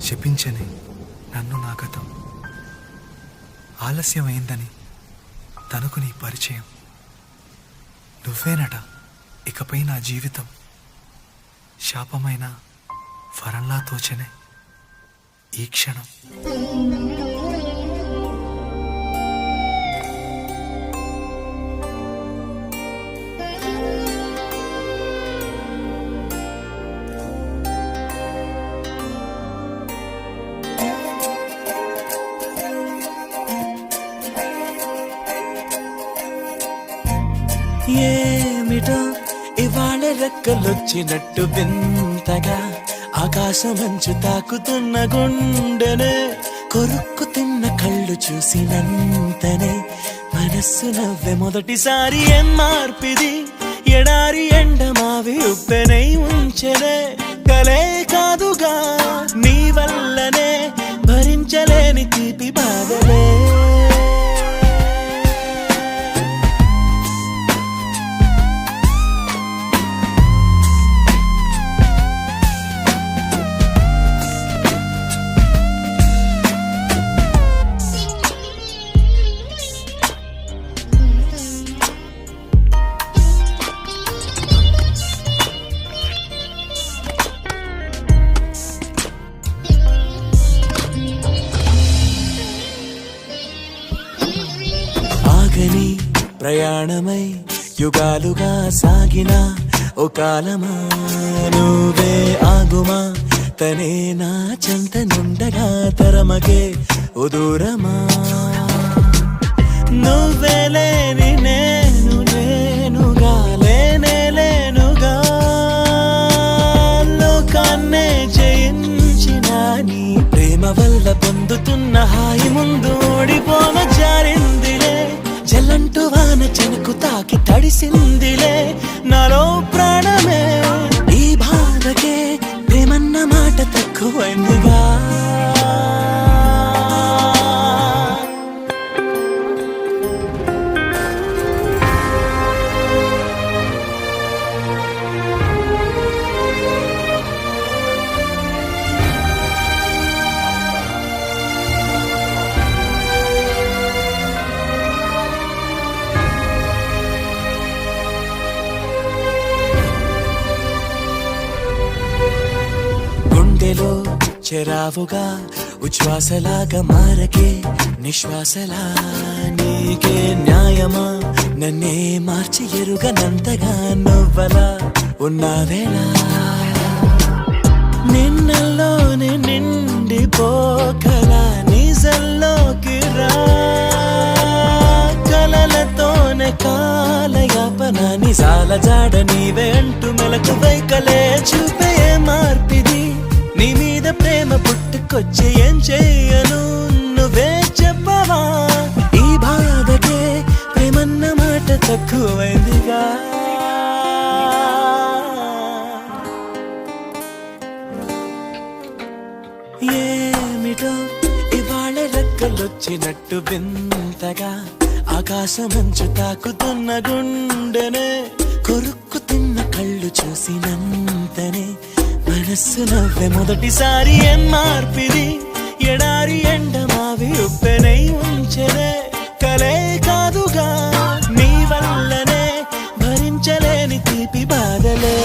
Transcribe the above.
శపించని నన్ను నా గతం, ఆలస్యమైందని తనకు నీ పరిచయం. నువ్వేనట ఇకపై నా జీవితం, శాపమైన వరంలా తోచనే ఈ క్షణం. ఏమిటో ఇవాళ రెక్కలొచ్చినట్టు వింతగా ఆకాశమంచు తాకుతున్న గుండెనే, కొరుక్కు తిన్న కళ్ళు చూసినంతనే మనస్సు నవ్వే మొదటిసారి. ఏం మార్పిది ఎడారి ఎండమావి ఉప్పెనై ఉంచెనే, కలే కాదుగా నీ వల్లనే భరించలేని తీపి బాధలే. ప్రయాణమై యుగాలుగా సాగిన ఓ కాలమా, నువ్వే ఆగుమా తనే నా చెంత నుండగా తరమగే ఓ దూరమా. నువ్వే లేని నేను నేనుగా లేనే లేనుగా, లోకాన్నే జయించిన నీ ప్రేమ వల్ల పొందుతున్న హాయి ముందు ఓడిపోన జారిందిలే. జల్లంటూ వాన చెనుకు తాకి తడిసిందిలే నాలో ప్రాణమే, ఈ బాధకే ప్రేమన్న మాట తక్కువైందిగా. గుండెలో చెరావుగా ఉచ్ఛ్వాసలాగా మారకే నిశ్వాసలా, నీకే న్యాయమా నన్నే మార్చి ఎరుగనంతగా నువ్వలా ఉన్నావేలా. నిన్నల్లోనే నిండిపోకలా నిజల్లోకి రా, కలలతోనే కాలయాపన నిజాల జాడ నీవే అంటూ మెలకు వైకలే చూపే మార్పిది. నీ మీద ప్రేమ పుట్టుకొచ్చి ఏం చెయ్యను నువ్వే చెప్పవా, ఈ బాధకే ప్రేమన్న మాట తక్కువైందిగా. ఏమిటో ఇవాళ రెక్కలొచ్చినట్టు వింతగా ఆకాశమంచు తాకుతున్న గుండెనే, కొరుక్కు తిన్న కళ్ళు చూసినంతనే మనస్సు నవ్వే మొదటిసారి. ఏం మార్పిది ఎడారి ఎండమావి ఉప్పెనై ఉంచెనే, కలే కాదుగా నీ వల్లనే భరించలేని తీపి బాధలే.